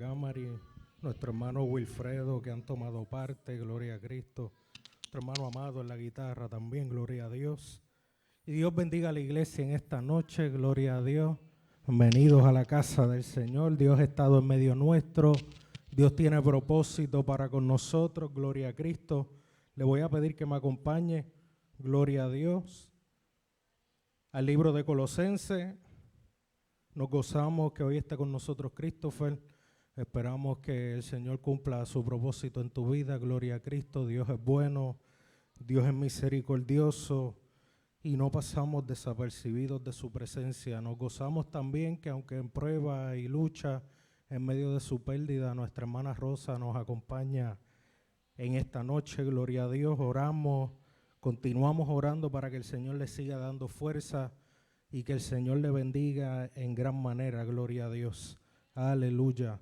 Gamari, nuestro hermano Wilfredo, que han tomado parte, gloria a Cristo. Nuestro hermano Amado en la guitarra también, gloria a Dios. Y Dios bendiga a la iglesia en esta noche, gloria a Dios. Bienvenidos a la casa del Señor. Dios ha estado en medio nuestro. Dios tiene propósito para con nosotros, gloria a Cristo. Le voy a pedir que me acompañe, gloria a Dios, al libro de Colosenses. Nos gozamos que hoy esté con nosotros Christopher. Esperamos que el Señor cumpla su propósito en tu vida, gloria a Cristo. Dios es bueno, Dios es misericordioso y no pasamos desapercibidos de su presencia. Nos gozamos también que aunque en prueba y lucha, en medio de su pérdida, nuestra hermana Rosa nos acompaña en esta noche, gloria a Dios. Oramos, continuamos orando para que el Señor le siga dando fuerza y que el Señor le bendiga en gran manera, gloria a Dios. Aleluya.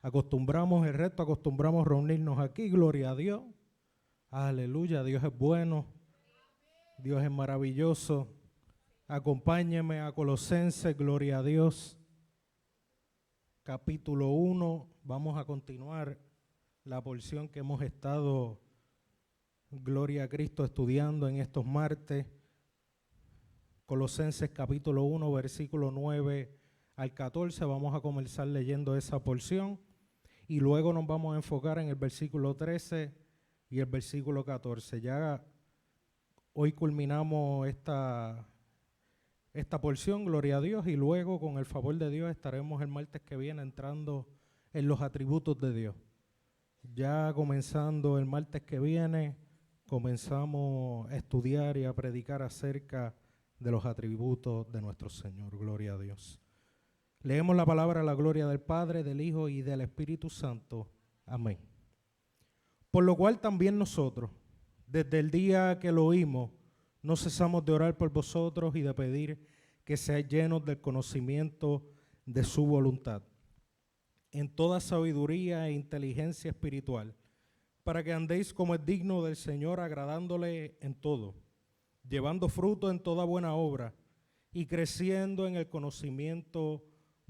Acostumbramos reunirnos aquí, gloria a Dios. Aleluya, Dios es bueno, Dios es maravilloso. Acompáñeme a Colosenses, gloria a Dios. Capítulo 1, vamos a continuar la porción que hemos estado, gloria a Cristo, estudiando en estos martes. Colosenses capítulo 1, versículo 9 al 14, vamos a comenzar leyendo esa porción y luego nos vamos a enfocar en el versículo 13 y el versículo 14. Ya hoy culminamos esta porción, gloria a Dios, y luego con el favor de Dios estaremos el martes que viene entrando en los atributos de Dios. Ya comenzando el martes que viene, comenzamos a estudiar y a predicar acerca de los atributos de nuestro Señor, gloria a Dios. Leemos la palabra a la gloria del Padre, del Hijo y del Espíritu Santo. Amén. Por lo cual también nosotros, desde el día que lo oímos, no cesamos de orar por vosotros y de pedir que seáis llenos del conocimiento de su voluntad, en toda sabiduría e inteligencia espiritual, para que andéis como es digno del Señor, agradándole en todo, llevando fruto en toda buena obra y creciendo en el conocimiento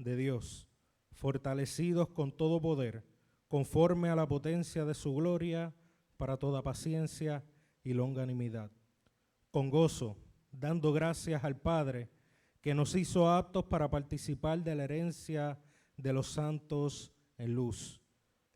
de Dios, fortalecidos con todo poder, conforme a la potencia de su gloria, para toda paciencia y longanimidad, con gozo, dando gracias al Padre, que nos hizo aptos para participar de la herencia de los santos en luz,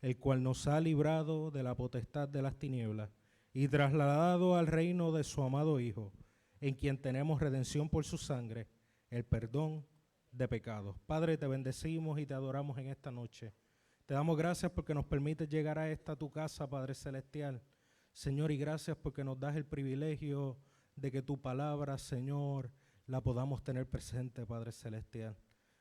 el cual nos ha librado de la potestad de las tinieblas y trasladado al reino de su amado Hijo, en quien tenemos redención por su sangre, el perdón de pecados. Padre, te bendecimos y te adoramos en esta noche. Te damos gracias porque nos permites llegar a esta tu casa, Padre Celestial. Señor, y gracias porque nos das el privilegio de que tu palabra, Señor, la podamos tener presente, Padre Celestial.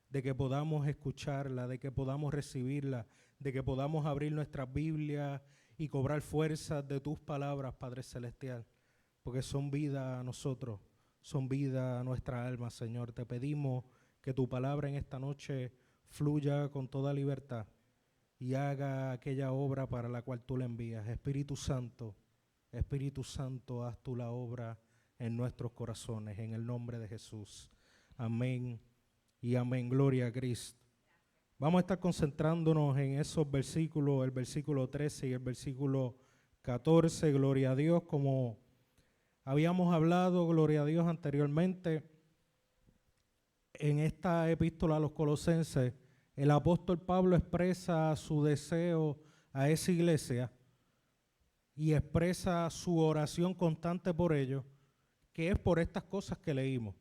De que podamos escucharla, de que podamos recibirla, de que podamos abrir nuestras Biblias y cobrar fuerzas de tus palabras, Padre Celestial, porque son vida a nosotros, son vida a nuestra alma, Señor. Te pedimos que tu palabra en esta noche fluya con toda libertad y haga aquella obra para la cual tú la envías. Espíritu Santo, haz tú la obra en nuestros corazones, en el nombre de Jesús. Amén y amén. Gloria a Cristo. Vamos a estar concentrándonos en esos versículos, el versículo 13 y el versículo 14, gloria a Dios. Como habíamos hablado, gloria a Dios, anteriormente, en esta epístola a los Colosenses, el apóstol Pablo expresa su deseo a esa iglesia y expresa su oración constante por ellos, que es por estas cosas que leímos.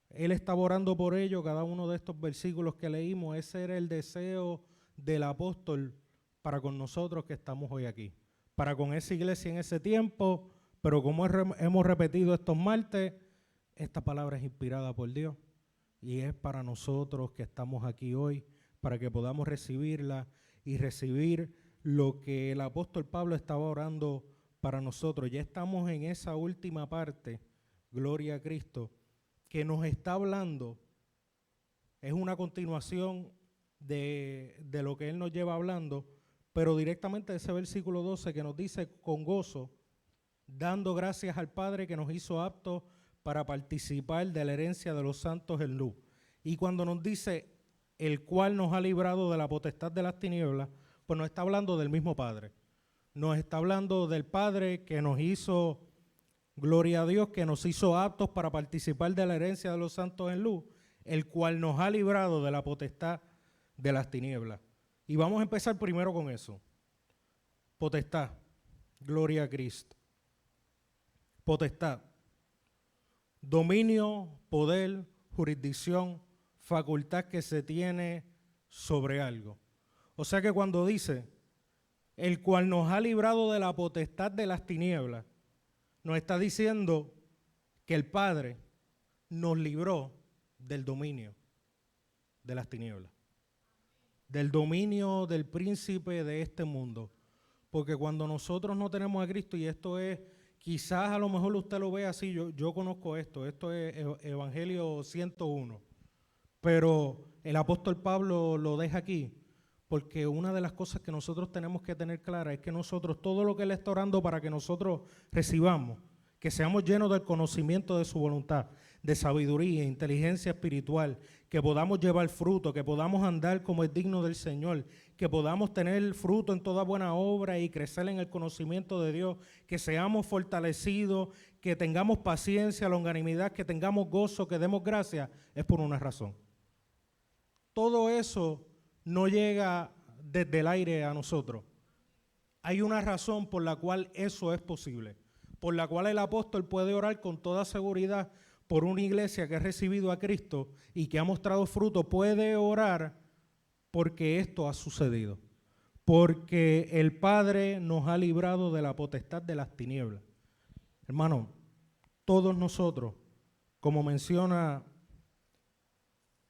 Él estaba orando por ello, cada uno de estos versículos que leímos, ese era el deseo del apóstol para con nosotros que estamos hoy aquí, para con esa iglesia en ese tiempo, pero como hemos repetido estos martes, esta palabra es inspirada por Dios y es para nosotros que estamos aquí hoy, para que podamos recibirla y recibir lo que el apóstol Pablo estaba orando para nosotros. Ya estamos en esa última parte, gloria a Cristo, que nos está hablando, es una continuación de lo que él nos lleva hablando, pero directamente de ese versículo 12 que nos dice con gozo, dando gracias al Padre que nos hizo aptos para participar de la herencia de los santos en luz. Y cuando nos dice el cual nos ha librado de la potestad de las tinieblas, pues nos está hablando del mismo Padre. Nos está hablando del Padre que nos hizo, gloria a Dios, que nos hizo aptos para participar de la herencia de los santos en luz, el cual nos ha librado de la potestad de las tinieblas. Y vamos a empezar primero con eso. Potestad, gloria a Cristo. Potestad, dominio, poder, jurisdicción, facultad que se tiene sobre algo. O sea que cuando dice, el cual nos ha librado de la potestad de las tinieblas, nos está diciendo que el Padre nos libró del dominio de las tinieblas, del dominio del príncipe de este mundo. Porque cuando nosotros no tenemos a Cristo, y esto es, quizás a lo mejor usted lo ve así, yo conozco esto es Evangelio 101, pero el apóstol Pablo lo deja aquí, porque una de las cosas que nosotros tenemos que tener clara es que nosotros, todo lo que Él está orando para que nosotros recibamos, que seamos llenos del conocimiento de su voluntad, de sabiduría, inteligencia espiritual, que podamos llevar fruto, que podamos andar como es digno del Señor, que podamos tener fruto en toda buena obra y crecer en el conocimiento de Dios, que seamos fortalecidos, que tengamos paciencia, longanimidad, que tengamos gozo, que demos gracias, es por una razón. Todo eso no llega desde el aire a nosotros. Hay una razón por la cual eso es posible, por la cual el apóstol puede orar con toda seguridad por una iglesia que ha recibido a Cristo y que ha mostrado fruto. Puede orar porque esto ha sucedido, porque el Padre nos ha librado de la potestad de las tinieblas. Hermano, todos nosotros, como menciona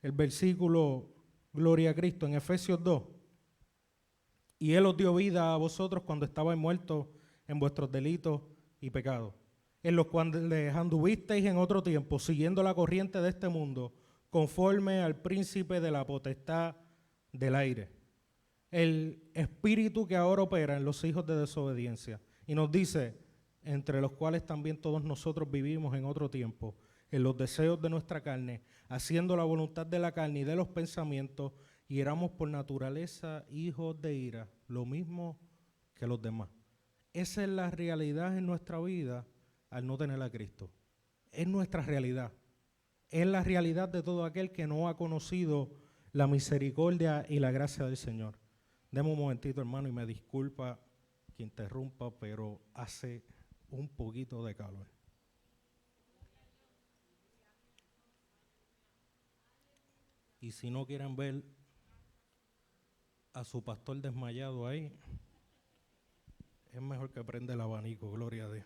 el versículo Gloria a Cristo en Efesios 2, y Él os dio vida a vosotros cuando estabais muertos en vuestros delitos y pecados, en los cuales anduvisteis en otro tiempo, siguiendo la corriente de este mundo, conforme al príncipe de la potestad del aire, el espíritu que ahora opera en los hijos de desobediencia. Y nos dice, entre los cuales también todos nosotros vivimos en otro tiempo, en los deseos de nuestra carne, haciendo la voluntad de la carne y de los pensamientos, y éramos por naturaleza hijos de ira, lo mismo que los demás. Esa es la realidad en nuestra vida al no tener a Cristo. Es nuestra realidad. Es la realidad de todo aquel que no ha conocido la misericordia y la gracia del Señor. Deme un momentito, hermano, y me disculpa que interrumpa, pero hace un poquito de calor. Y si no quieren ver a su pastor desmayado ahí, es mejor que prenda el abanico, gloria a Dios.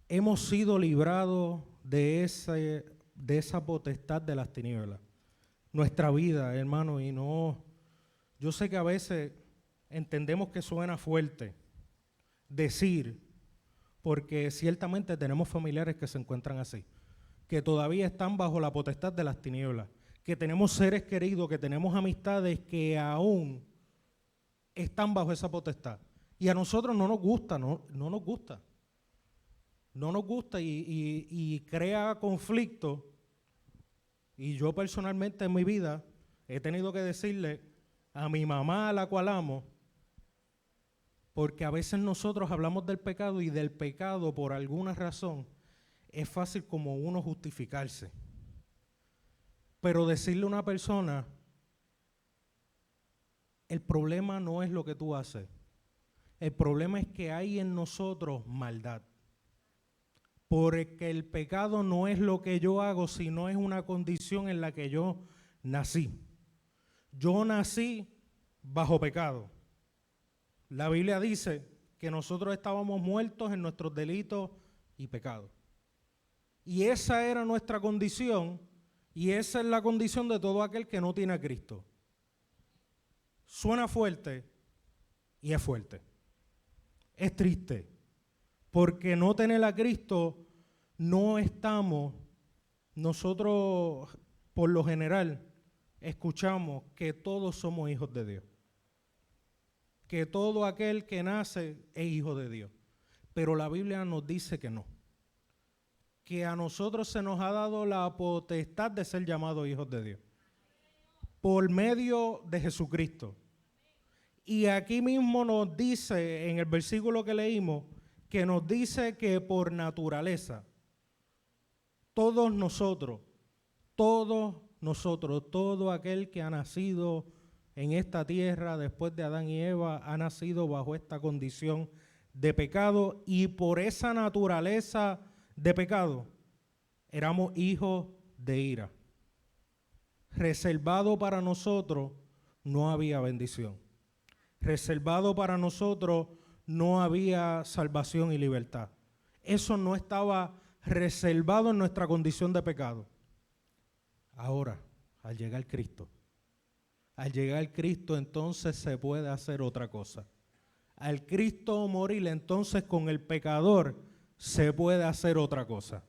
Hemos sido librados de esa potestad de las tinieblas. Nuestra vida, hermano, y no, yo sé que a veces entendemos que suena fuerte decir, porque ciertamente tenemos familiares que se encuentran así, que todavía están bajo la potestad de las tinieblas, que tenemos seres queridos, que tenemos amistades que aún están bajo esa potestad. Y a nosotros no nos gusta, no nos gusta. No nos gusta y crea conflicto. Y yo personalmente en mi vida he tenido que decirle a mi mamá, a la cual amo, porque a veces nosotros hablamos del pecado y del pecado por alguna razón es fácil como uno justificarse. Pero decirle a una persona, el problema no es lo que tú haces, el problema es que hay en nosotros maldad. Porque el pecado no es lo que yo hago, sino es una condición en la que yo nací. Yo nací bajo pecado. La Biblia dice que nosotros estábamos muertos en nuestros delitos y pecados. Y esa era nuestra condición, y esa es la condición de todo aquel que no tiene a Cristo. Suena fuerte y es fuerte. Es triste. Porque no tener a Cristo, no estamos, nosotros por lo general escuchamos que todos somos hijos de Dios. Que todo aquel que nace es hijo de Dios. Pero la Biblia nos dice que no. que a nosotros se nos ha dado la potestad de ser llamados hijos de Dios por medio de Jesucristo. Y aquí mismo nos dice, en el versículo que leímos, que nos dice que por naturaleza, todos nosotros, todo aquel que ha nacido en esta tierra después de Adán y Eva, ha nacido bajo esta condición de pecado, y por esa naturaleza de pecado éramos hijos de ira. Reservado para nosotros no había bendición. Reservado para nosotros no había salvación y libertad. Eso no estaba reservado en nuestra condición de pecado. Ahora, al llegar Cristo, entonces se puede hacer otra cosa. Al Cristo morir, entonces con el pecador se puede hacer otra cosa.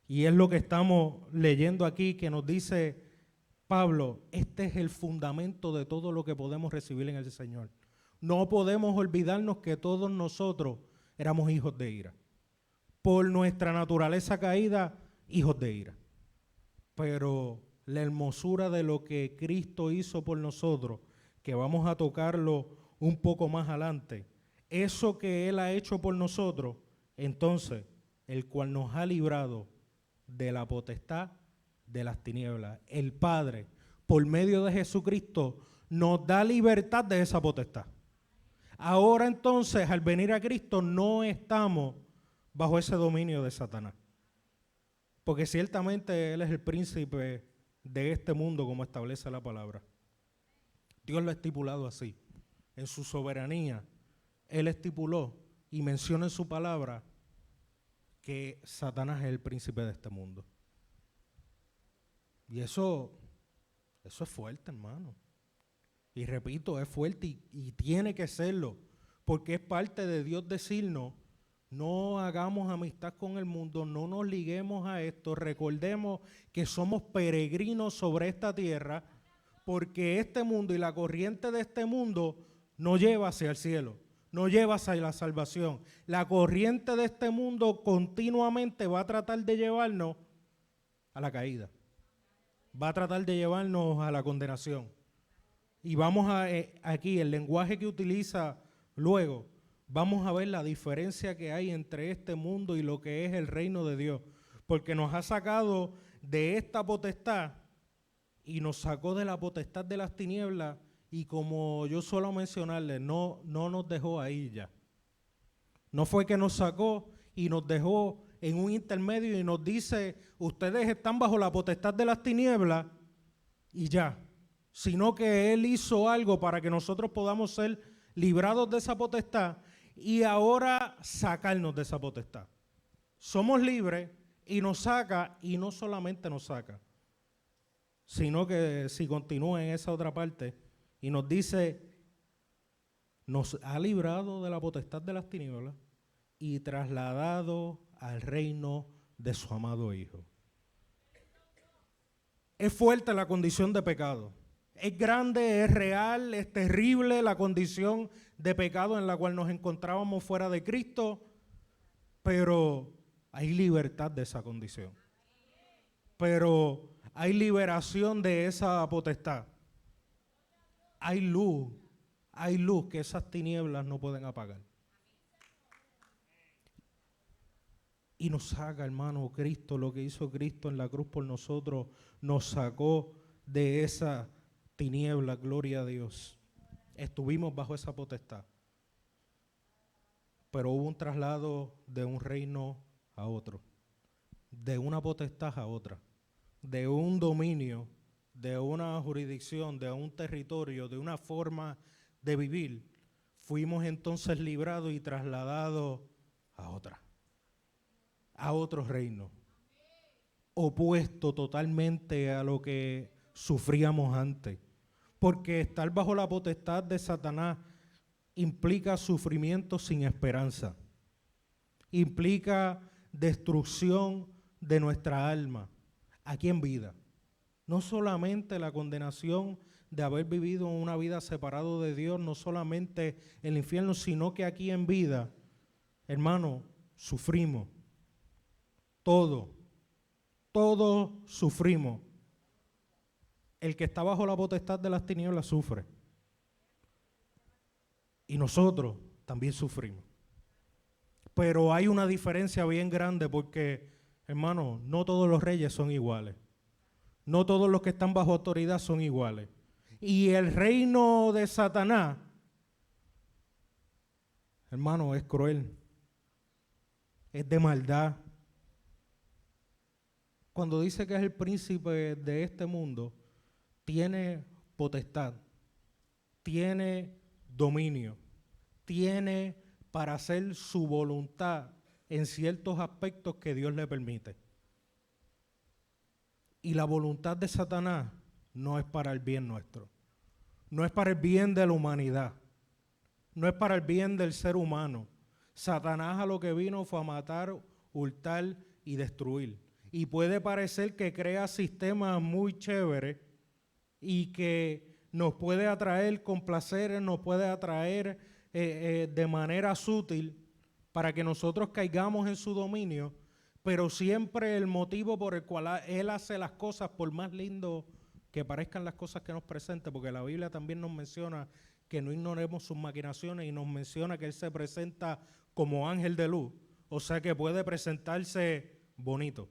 Y es lo que estamos leyendo aquí, que nos dice Pablo, este es el fundamento de todo lo que podemos recibir en el Señor. No podemos olvidarnos que todos nosotros éramos hijos de ira. Por nuestra naturaleza caída, hijos de ira. Pero la hermosura de lo que Cristo hizo por nosotros, que vamos a tocarlo un poco más adelante, eso que Él ha hecho por nosotros, entonces, el cual nos ha librado de la potestad de las tinieblas. El Padre, por medio de Jesucristo, nos da libertad de esa potestad. Ahora entonces, al venir a Cristo, no estamos bajo ese dominio de Satanás. Porque ciertamente Él es el príncipe de este mundo, como establece la palabra. Dios lo ha estipulado así. En su soberanía, Él estipuló y menciona en su palabra que Satanás es el príncipe de este mundo. Y eso es fuerte, hermano. Y repito, es fuerte y tiene que serlo, porque es parte de Dios decirnos, no hagamos amistad con el mundo, no nos liguemos a esto, recordemos que somos peregrinos sobre esta tierra, porque este mundo y la corriente de este mundo no lleva hacia el cielo, no lleva hacia la salvación. La corriente de este mundo continuamente va a tratar de llevarnos a la caída, va a tratar de llevarnos a la condenación. Y vamos a aquí, el lenguaje que utiliza luego, vamos a ver la diferencia que hay entre este mundo y lo que es el reino de Dios. Porque nos ha sacado de esta potestad y nos sacó de la potestad de las tinieblas, y como yo suelo mencionarles, no nos dejó ahí ya. No fue que nos sacó y nos dejó en un intermedio y nos dice, ustedes están bajo la potestad de las tinieblas y ya. Sino que Él hizo algo para que nosotros podamos ser librados de esa potestad y ahora sacarnos de esa potestad. Somos libres y nos saca, y no solamente nos saca, sino que si continúa en esa otra parte y nos dice, nos ha librado de la potestad de las tinieblas y trasladado al reino de su amado Hijo. Es fuerte la condición de pecado. Es grande, es real, es terrible la condición de pecado en la cual nos encontrábamos fuera de Cristo, pero hay libertad de esa condición. Pero hay liberación de esa potestad. Hay luz que esas tinieblas no pueden apagar. Y nos saca, hermano, Cristo, lo que hizo Cristo en la cruz por nosotros, nos sacó de esa tiniebla, gloria a Dios. Estuvimos bajo esa potestad. Pero hubo un traslado de un reino a otro, de una potestad a otra, de un dominio, de una jurisdicción, de un territorio, de una forma de vivir. Fuimos entonces librados y trasladados a otra, a otro reino, opuesto totalmente a lo que sufríamos antes. Porque estar bajo la potestad de Satanás implica sufrimiento sin esperanza, implica destrucción de nuestra alma, aquí en vida. No solamente la condenación de haber vivido una vida separado de Dios, no solamente el infierno, sino que aquí en vida, hermano, sufrimos. todos sufrimos. El que está bajo la potestad de las tinieblas sufre. Y nosotros también sufrimos. Pero hay una diferencia bien grande porque, hermano, no todos los reyes son iguales. No todos los que están bajo autoridad son iguales. Y el reino de Satanás, hermano, es cruel. Es de maldad. Cuando dice que es el príncipe de este mundo, tiene potestad, tiene dominio, tiene para hacer su voluntad en ciertos aspectos que Dios le permite. Y la voluntad de Satanás no es para el bien nuestro, no es para el bien de la humanidad, no es para el bien del ser humano. Satanás a lo que vino fue a matar, hurtar y destruir. Y puede parecer que crea sistemas muy chéveres y que nos puede atraer con placeres, nos puede atraer de manera sutil para que nosotros caigamos en su dominio, pero siempre el motivo por el cual Él hace las cosas, por más lindo que parezcan las cosas que nos presenta, porque la Biblia también nos menciona que no ignoremos sus maquinaciones y nos menciona que Él se presenta como ángel de luz, o sea que puede presentarse bonito,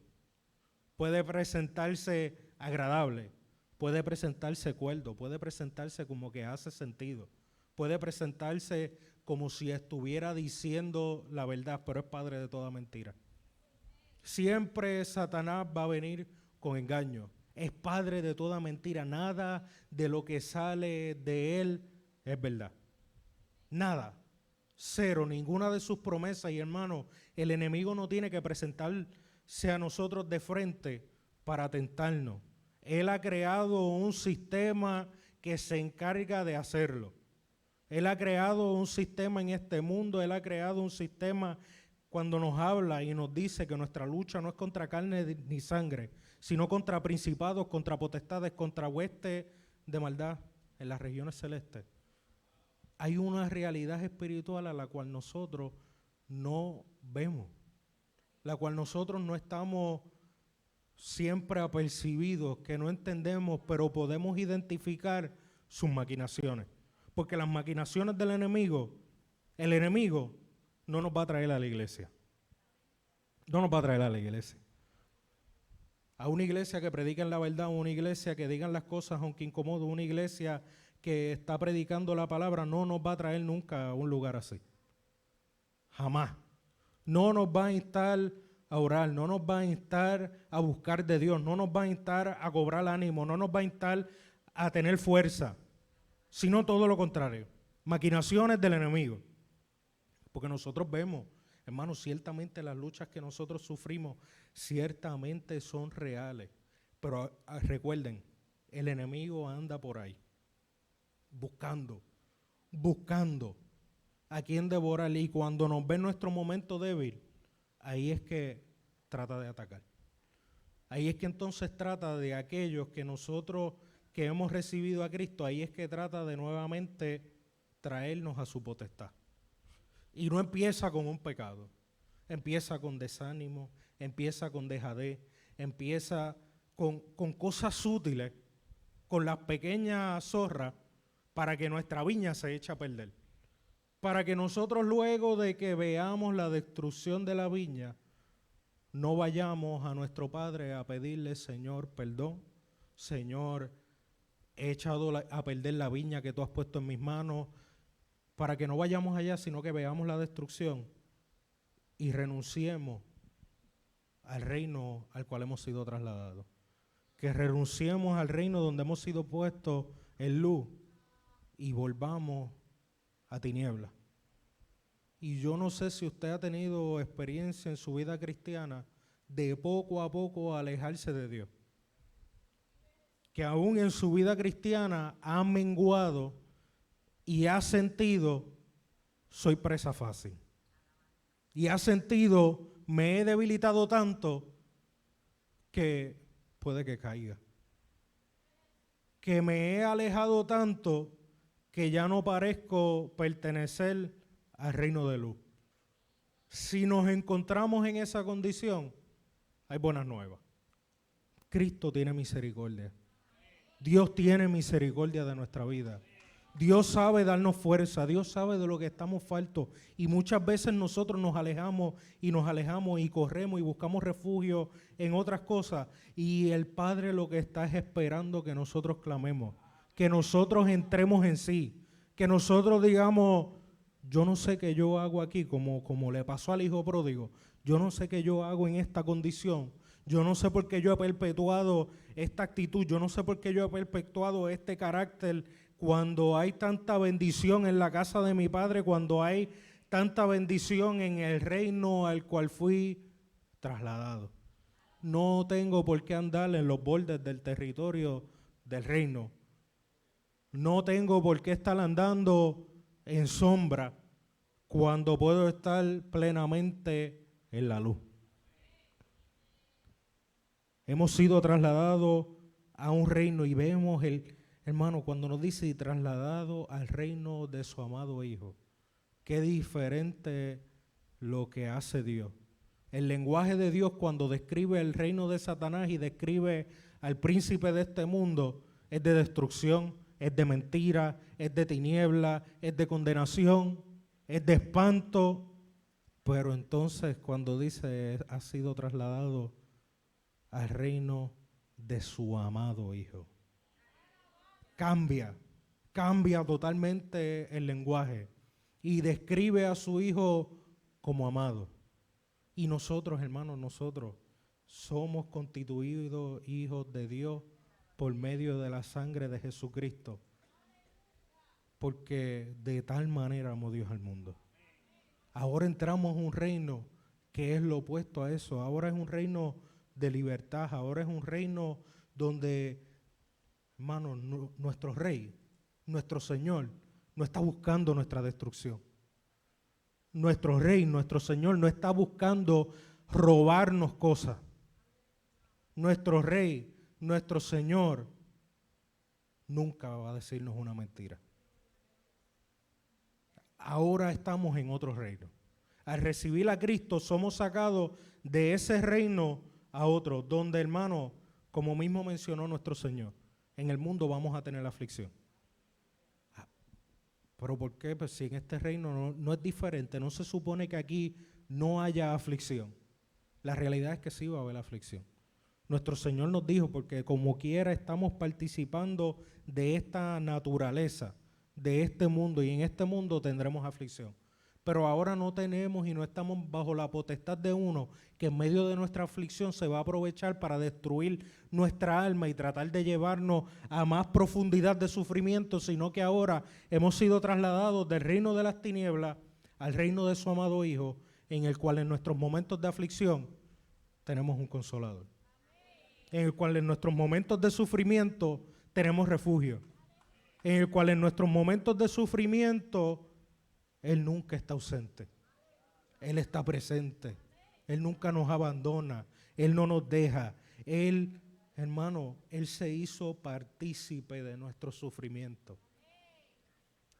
puede presentarse agradable, puede presentarse cuerdo, puede presentarse como que hace sentido, puede presentarse como si estuviera diciendo la verdad, pero es padre de toda mentira. Siempre Satanás va a venir con engaño, es padre de toda mentira, nada de lo que sale de él es verdad, nada, cero, ninguna de sus promesas. Y hermano, el enemigo no tiene que presentarse a nosotros de frente para tentarnos. Él ha creado un sistema que se encarga de hacerlo. Él ha creado un sistema en este mundo, Él ha creado un sistema cuando nos habla y nos dice que nuestra lucha no es contra carne ni sangre, sino contra principados, contra potestades, contra huestes de maldad en las regiones celestes. Hay una realidad espiritual a la cual nosotros no vemos, la cual nosotros no estamos siempre apercibidos, que no entendemos, pero podemos identificar sus maquinaciones. Porque las maquinaciones del enemigo, el enemigo no nos va a traer a la iglesia. No nos va a traer a la iglesia. A una iglesia que prediquen la verdad, a una iglesia que digan las cosas aunque incomodo, una iglesia que está predicando la palabra, no nos va a traer nunca a un lugar así. Jamás. No nos va a instar a orar, no nos va a instar a buscar de Dios, no nos va a instar a cobrar ánimo, no nos va a instar a tener fuerza, sino todo lo contrario, maquinaciones del enemigo. Porque nosotros vemos, hermanos, ciertamente las luchas que nosotros sufrimos, ciertamente son reales. Pero recuerden, el enemigo anda por ahí, buscando a quien devorar. Y cuando nos ve en nuestro momento débil, ahí es que trata de atacar. Ahí es que entonces trata de aquellos que nosotros que hemos recibido a Cristo, ahí es que trata de nuevamente traernos a su potestad. Y no empieza con un pecado, empieza con desánimo, empieza con dejadez, empieza con cosas sutiles, con las pequeñas zorras, para que nuestra viña se eche a perder. Para que nosotros luego de que veamos la destrucción de la viña, no vayamos a nuestro Padre a pedirle, Señor, perdón, Señor, he echado a perder la viña que tú has puesto en mis manos, para que no vayamos allá, sino que veamos la destrucción y renunciemos al reino al cual hemos sido trasladados. Que renunciemos al reino donde hemos sido puestos en luz y volvamos a tinieblas. Y yo no sé si usted ha tenido experiencia en su vida cristiana de poco a poco alejarse de Dios. Que aún en su vida cristiana ha menguado y ha sentido, soy presa fácil. Y ha sentido, me he debilitado tanto que puede que caiga. Que me he alejado tanto que ya no parezco pertenecer al reino de luz. Si nos encontramos en esa condición, hay buenas nuevas. Cristo tiene misericordia. Dios tiene misericordia de nuestra vida. Dios sabe darnos fuerza, Dios sabe de lo que estamos faltos y muchas veces nosotros nos alejamos y corremos y buscamos refugio en otras cosas y el Padre lo que está es esperando que nosotros clamemos, que nosotros entremos en sí, que nosotros digamos, yo no sé qué yo hago aquí, como le pasó al hijo pródigo, yo no sé qué yo hago en esta condición, yo no sé por qué yo he perpetuado esta actitud, yo no sé por qué yo he perpetuado este carácter cuando hay tanta bendición en la casa de mi padre, cuando hay tanta bendición en el reino al cual fui trasladado. No tengo por qué andar en los bordes del territorio del reino. No tengo por qué estar andando en sombra cuando puedo estar plenamente en la luz. Hemos sido trasladados a un reino y vemos hermano, cuando nos dice trasladado al reino de su amado Hijo, qué diferente lo que hace Dios. El lenguaje de Dios cuando describe el reino de Satanás y describe al príncipe de este mundo es de destrucción, es de mentira, es de tiniebla, es de condenación, es de espanto. Pero entonces cuando dice ha sido trasladado al reino de su amado Hijo, cambia totalmente el lenguaje y describe a su Hijo como amado. Y nosotros, hermanos, nosotros somos constituidos hijos de Dios por medio de la sangre de Jesucristo, porque de tal manera amó Dios al mundo. Ahora entramos en un reino que es lo opuesto a eso. Ahora es un reino de libertad, ahora es un reino donde, hermano, nuestro Rey, nuestro Señor, no está buscando nuestra destrucción. Nuestro Rey, nuestro Señor, no está buscando robarnos cosas. Nuestro Rey, nuestro Señor, nunca va a decirnos una mentira. Ahora estamos en otro reino. Al recibir a Cristo somos sacados de ese reino a otro, donde, hermano, como mismo mencionó nuestro Señor, en el mundo vamos a tener aflicción. ¿Pero por qué? Pues si en este reino no es diferente, no se supone que aquí no haya aflicción. La realidad es que sí va a haber aflicción. Nuestro Señor nos dijo, porque como quiera estamos participando de esta naturaleza, de este mundo, y en este mundo tendremos aflicción. Pero ahora no tenemos y no estamos bajo la potestad de uno que en medio de nuestra aflicción se va a aprovechar para destruir nuestra alma y tratar de llevarnos a más profundidad de sufrimiento, sino que ahora hemos sido trasladados del reino de las tinieblas al reino de su amado Hijo, en el cual en nuestros momentos de aflicción tenemos un consolador, en el cual en nuestros momentos de sufrimiento tenemos refugio, en el cual en nuestros momentos de sufrimiento Él nunca está ausente, Él está presente, Él nunca nos abandona, Él no nos deja. Él, hermano, Él se hizo partícipe de nuestro sufrimiento.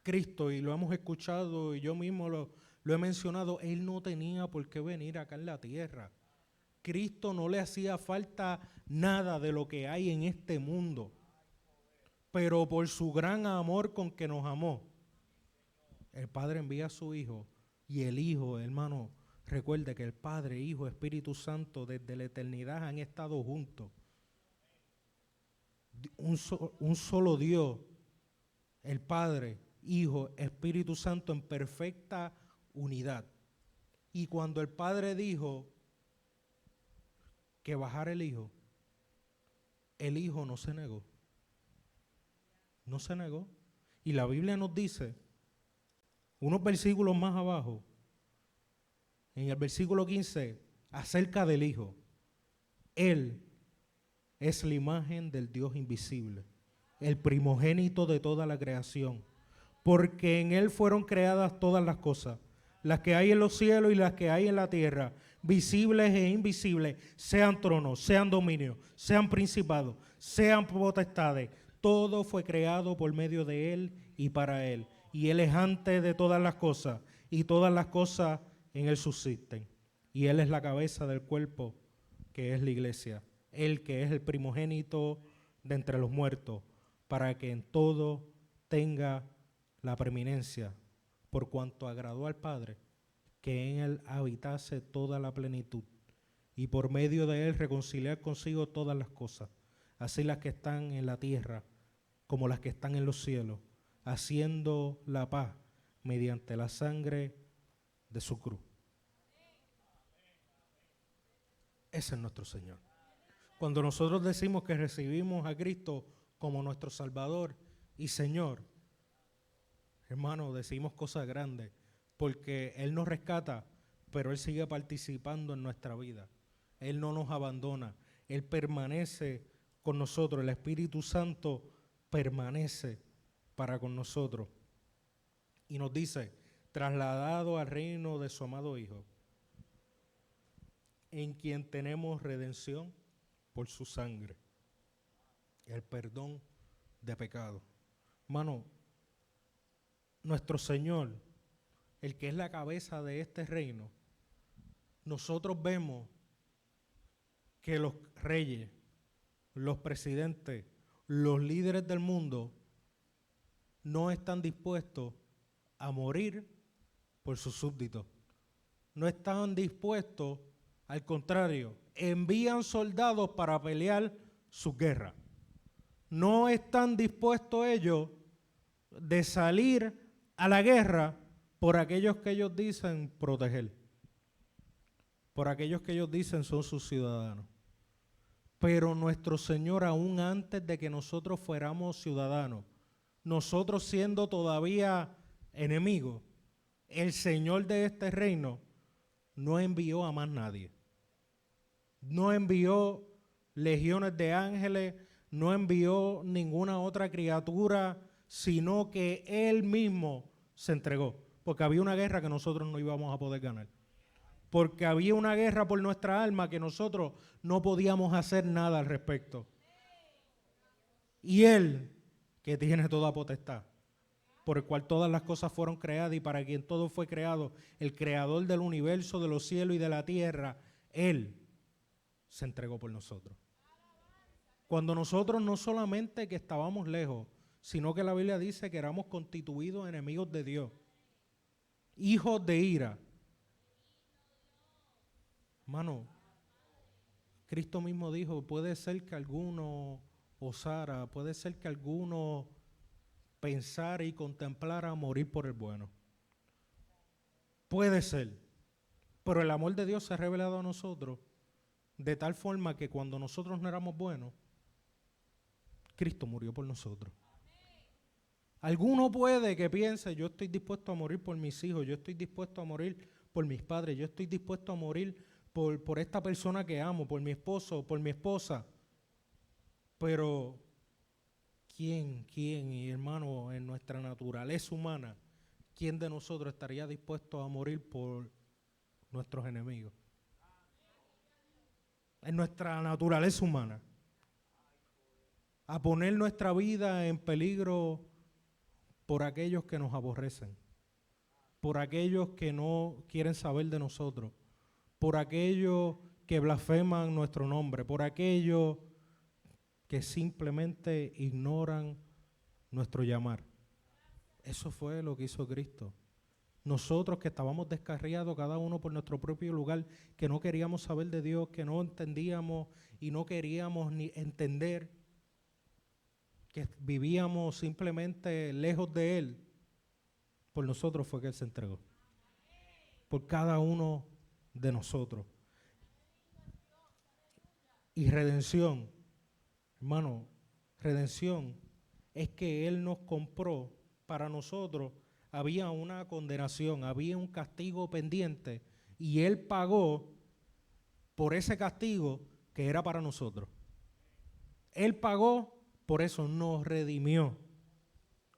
Cristo, y lo hemos escuchado y yo mismo lo he mencionado, Él no tenía por qué venir acá en la tierra. Cristo no le hacía falta nada de lo que hay en este mundo, pero por su gran amor con que nos amó, el Padre envía a su Hijo y el Hijo, hermano, recuerde que el Padre, Hijo, Espíritu Santo desde la eternidad han estado juntos. Un solo Dios, el Padre, Hijo, Espíritu Santo en perfecta unidad. Y cuando el Padre dijo que bajara el Hijo no se negó. No se negó. Y la Biblia nos dice, unos versículos más abajo, en el versículo 15, acerca del Hijo. Él es la imagen del Dios invisible, el primogénito de toda la creación, porque en Él fueron creadas todas las cosas, las que hay en los cielos y las que hay en la tierra, visibles e invisibles, sean tronos, sean dominios, sean principados, sean potestades. Todo fue creado por medio de Él y para Él. Y Él es antes de todas las cosas, y todas las cosas en Él subsisten. Y Él es la cabeza del cuerpo que es la iglesia, Él que es el primogénito de entre los muertos, para que en todo tenga la preeminencia, por cuanto agradó al Padre, que en Él habitase toda la plenitud, y por medio de Él reconciliar consigo todas las cosas, así las que están en la tierra como las que están en los cielos, haciendo la paz mediante la sangre de su cruz. Ese es nuestro Señor. Cuando nosotros decimos que recibimos a Cristo como nuestro Salvador y Señor, hermano, decimos cosas grandes, porque Él nos rescata, pero Él sigue participando en nuestra vida. Él no nos abandona, Él permanece con nosotros, el Espíritu Santo permanece para con nosotros. Y nos dice, trasladado al reino de su amado Hijo, en quien tenemos redención por su sangre, el perdón de pecado. Hermano, nuestro Señor, el que es la cabeza de este reino, nosotros vemos que los reyes, los presidentes, los líderes del mundo no están dispuestos a morir por sus súbditos. No están dispuestos, al contrario, envían soldados para pelear sus guerras. No están dispuestos ellos de salir a la guerra por aquellos que ellos dicen proteger, por aquellos que ellos dicen son sus ciudadanos. Pero nuestro Señor, aún antes de que nosotros fuéramos ciudadanos, nosotros siendo todavía enemigos, el Señor de este reino no envió a más nadie. No envió legiones de ángeles, no envió ninguna otra criatura, sino que Él mismo se entregó. Porque había una guerra que nosotros no íbamos a poder ganar. Porque había una guerra por nuestra alma que nosotros no podíamos hacer nada al respecto. Y Él, que tiene toda potestad, por el cual todas las cosas fueron creadas y para quien todo fue creado, el creador del universo, de los cielos y de la tierra, Él se entregó por nosotros. Cuando nosotros no solamente que estábamos lejos, sino que la Biblia dice que éramos constituidos enemigos de Dios, hijos de ira. Hermano, Cristo mismo dijo, puede ser que alguno osara, puede ser que alguno pensara y contemplara morir por el bueno. Puede ser, pero el amor de Dios se ha revelado a nosotros de tal forma que cuando nosotros no éramos buenos, Cristo murió por nosotros. Alguno puede que piense, yo estoy dispuesto a morir por mis hijos, yo estoy dispuesto a morir por mis padres, yo estoy dispuesto a morir por esta persona que amo, por mi esposo, por mi esposa. Pero, ¿quién, y hermano, en nuestra naturaleza humana, quién de nosotros estaría dispuesto a morir por nuestros enemigos? En nuestra naturaleza humana. A poner nuestra vida en peligro por aquellos que nos aborrecen, por aquellos que no quieren saber de nosotros, por aquellos que blasfeman nuestro nombre, por aquellos que simplemente ignoran nuestro llamar. Eso fue lo que hizo Cristo. Nosotros que estábamos descarriados, cada uno por nuestro propio lugar, que no queríamos saber de Dios, que no entendíamos y no queríamos ni entender, que vivíamos simplemente lejos de Él, por nosotros fue que Él se entregó. Por cada uno de nosotros. Y redención, hermano, redención es que Él nos compró. Para nosotros había una condenación, había un castigo pendiente y Él pagó por ese castigo que era para nosotros. Él pagó, por eso nos redimió.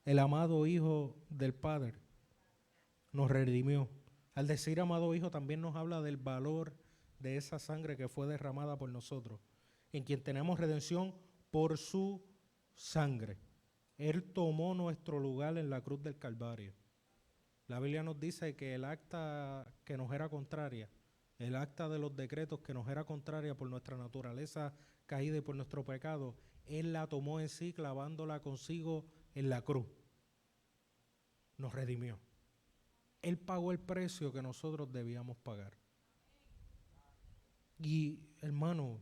El amado Hijo del Padre nos redimió. Al decir amado Hijo también nos habla del valor de esa sangre que fue derramada por nosotros, en quien tenemos redención por su sangre. Él tomó nuestro lugar en la cruz del Calvario. La Biblia nos dice que el acta que nos era contraria el acta de los decretos que nos era contraria por nuestra naturaleza caída y por nuestro pecado, Él la tomó en sí clavándola consigo en la cruz. Nos redimió. Él pagó el precio que nosotros debíamos pagar. Y hermano,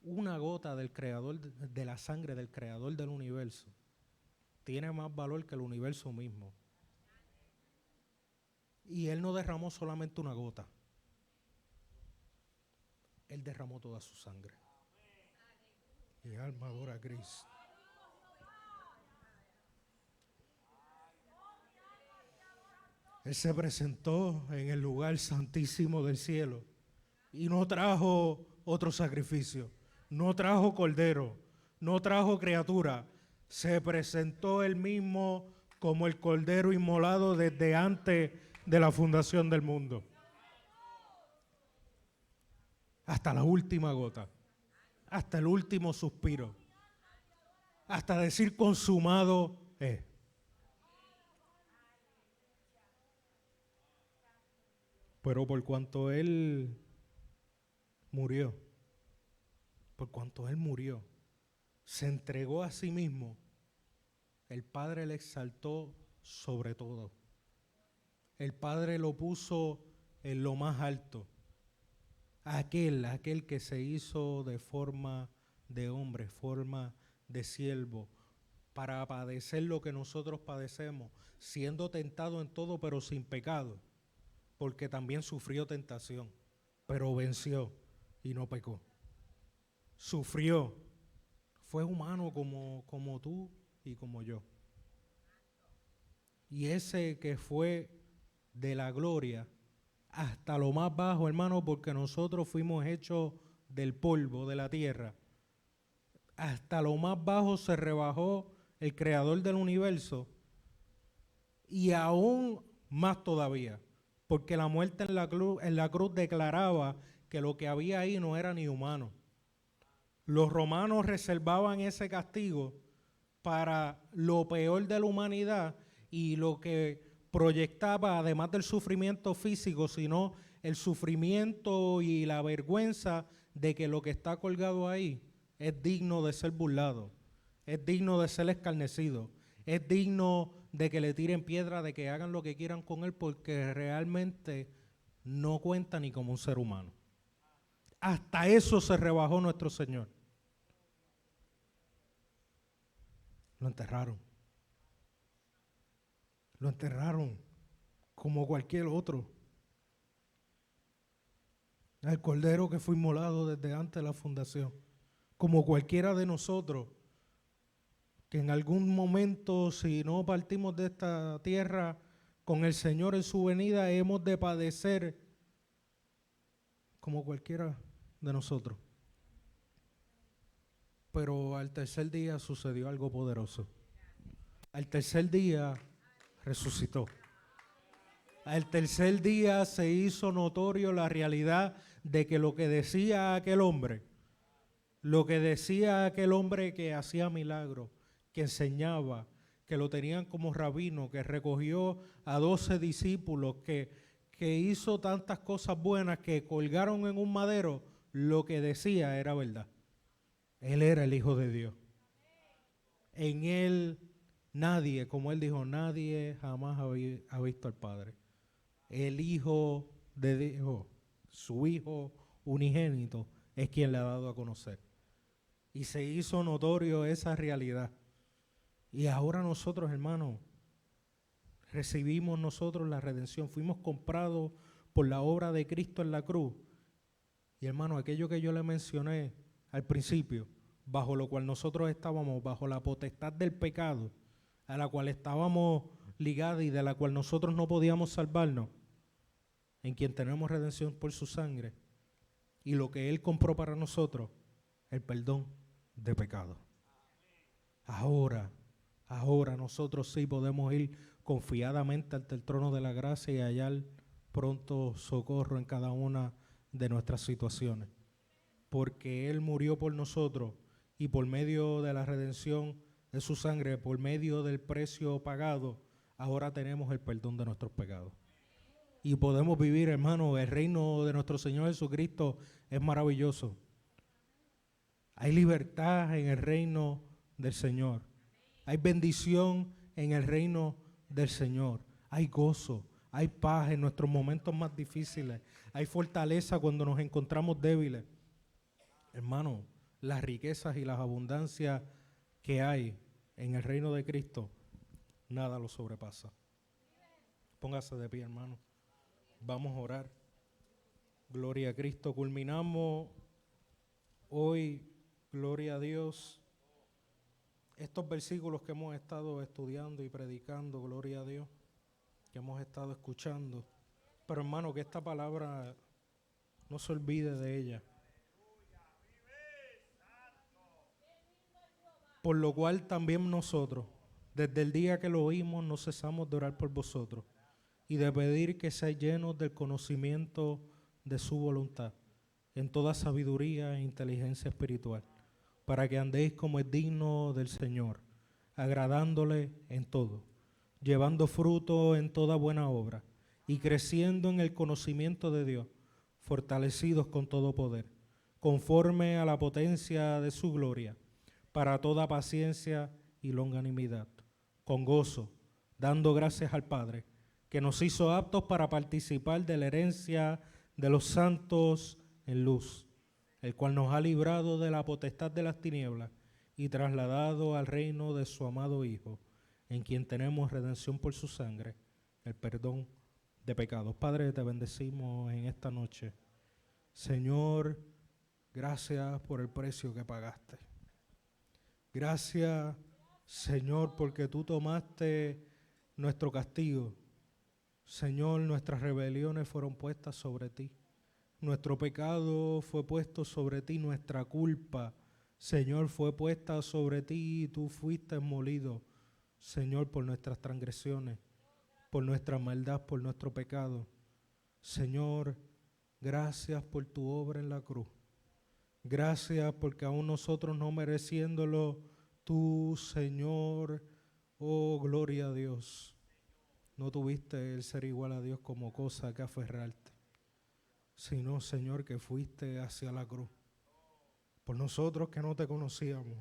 una gota del creador, de la sangre del creador del universo, tiene más valor que el universo mismo. Y Él no derramó solamente una gota. Él derramó toda su sangre. Mi alma adora a Cristo. Él se presentó en el lugar santísimo del cielo y no trajo otro sacrificio, no trajo cordero, no trajo criatura. Se presentó Él mismo como el cordero inmolado desde antes de la fundación del mundo. Hasta la última gota, hasta el último suspiro, hasta decir consumado es. Pero por cuanto Él murió, se entregó a sí mismo, el Padre le exaltó sobre todo. El Padre lo puso en lo más alto. Aquel que se hizo de forma de hombre, forma de siervo, para padecer lo que nosotros padecemos, siendo tentado en todo pero sin pecado, porque también sufrió tentación, pero venció y no pecó. Sufrió, fue humano como tú y como yo. Y ese que fue de la gloria hasta lo más bajo, hermano, porque nosotros fuimos hechos del polvo de la tierra. Hasta lo más bajo se rebajó el creador del universo y aún más todavía, porque la muerte en la cruz declaraba que lo que había ahí no era ni humano. Los romanos reservaban ese castigo para lo peor de la humanidad y lo que proyectaba, además del sufrimiento físico, sino el sufrimiento y la vergüenza de que lo que está colgado ahí es digno de ser burlado, es digno de ser escarnecido, es digno de que le tiren piedra, de que hagan lo que quieran con él, porque realmente no cuenta ni como un ser humano. Hasta eso se rebajó nuestro Señor. Lo enterraron. Lo enterraron como cualquier otro. El cordero que fue inmolado desde antes de la fundación. Como cualquiera de nosotros, que en algún momento, si no partimos de esta tierra con el Señor en su venida, hemos de padecer como cualquiera de nosotros. Pero al tercer día sucedió algo poderoso. Al tercer día resucitó. Al tercer día se hizo notorio la realidad de que lo que decía aquel hombre, que hacía milagros, que enseñaba, que lo tenían como rabino, que recogió a 12 discípulos, que hizo tantas cosas buenas, que colgaron en un madero, lo que decía era verdad. Él era el Hijo de Dios. En Él nadie, como Él dijo, nadie jamás ha visto al Padre. El Hijo de Dios, su Hijo unigénito, es quien le ha dado a conocer. Y se hizo notorio esa realidad. Y ahora nosotros, hermanos, recibimos nosotros la redención. Fuimos comprados por la obra de Cristo en la cruz. Y hermano, aquello que yo le mencioné al principio, bajo lo cual nosotros estábamos, bajo la potestad del pecado, a la cual estábamos ligados y de la cual nosotros no podíamos salvarnos, en quien tenemos redención por su sangre, y lo que Él compró para nosotros, el perdón de pecado. Ahora nosotros sí podemos ir confiadamente ante el trono de la gracia y hallar pronto socorro en cada una de nuestras situaciones. Porque Él murió por nosotros y por medio de la redención de su sangre, por medio del precio pagado, ahora tenemos el perdón de nuestros pecados. y podemos vivir, hermano. El reino de nuestro Señor Jesucristo es maravilloso. Hay libertad en el reino del Señor. Hay bendición en el reino del Señor. Hay gozo, hay paz en nuestros momentos más difíciles. Hay fortaleza cuando nos encontramos débiles. Hermano, las riquezas y las abundancias que hay en el reino de Cristo, nada lo sobrepasa. Póngase de pie, hermano. Vamos a orar. Gloria a Cristo. Culminamos hoy, gloria a Dios, estos versículos que hemos estado estudiando y predicando, gloria a Dios, que hemos estado escuchando. Pero hermano, que esta palabra no se olvide de ella. Por lo cual también nosotros, desde el día que lo oímos, no cesamos de orar por vosotros y de pedir que seáis llenos del conocimiento de su voluntad, en toda sabiduría e inteligencia espiritual, para que andéis como es digno del Señor, agradándole en todo, llevando fruto en toda buena obra y creciendo en el conocimiento de Dios, fortalecidos con todo poder, conforme a la potencia de su gloria, para toda paciencia y longanimidad, con gozo, dando gracias al Padre, que nos hizo aptos para participar de la herencia de los santos en luz, el cual nos ha librado de la potestad de las tinieblas y trasladado al reino de su amado Hijo, en quien tenemos redención por su sangre, el perdón de pecados. Padre, te bendecimos en esta noche. Señor, gracias por el precio que pagaste. Gracias, Señor, porque tú tomaste nuestro castigo. Señor, nuestras rebeliones fueron puestas sobre ti. Nuestro pecado fue puesto sobre ti, nuestra culpa, Señor, fue puesta sobre ti y tú fuiste molido, Señor, por nuestras transgresiones, por nuestra maldad, por nuestro pecado. Señor, gracias por tu obra en la cruz. Gracias porque aún nosotros no mereciéndolo, tú, Señor, oh gloria a Dios, no tuviste el ser igual a Dios como cosa que aferrarte, sino, Señor, que fuiste hacia la cruz, por nosotros que no te conocíamos,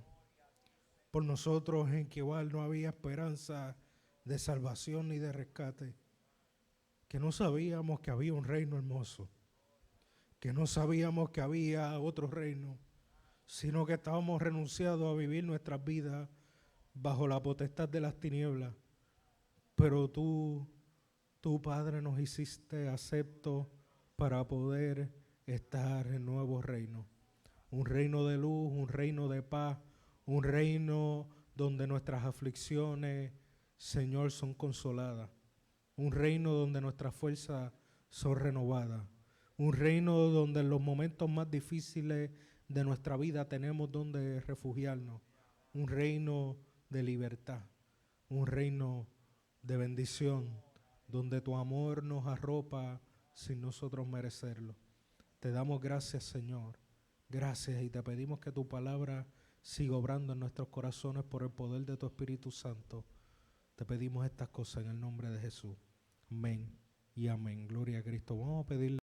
por nosotros en que igual no había esperanza de salvación ni de rescate, que no sabíamos que había un reino hermoso, que no sabíamos que había otro reino, sino que estábamos renunciados a vivir nuestras vidas bajo la potestad de las tinieblas. Pero tú, Padre, nos hiciste aceptos para poder estar en nuevo reino. Un reino de luz, un reino de paz, un reino donde nuestras aflicciones, Señor, son consoladas. Un reino donde nuestras fuerzas son renovadas. Un reino donde en los momentos más difíciles de nuestra vida tenemos donde refugiarnos. Un reino de libertad. Un reino de bendición, donde tu amor nos arropa sin nosotros merecerlo. Te damos gracias, Señor. Gracias, y te pedimos que tu palabra siga obrando en nuestros corazones por el poder de tu Espíritu Santo. Te pedimos estas cosas en el nombre de Jesús. Amén y amén. Gloria a Cristo. Vamos a pedirle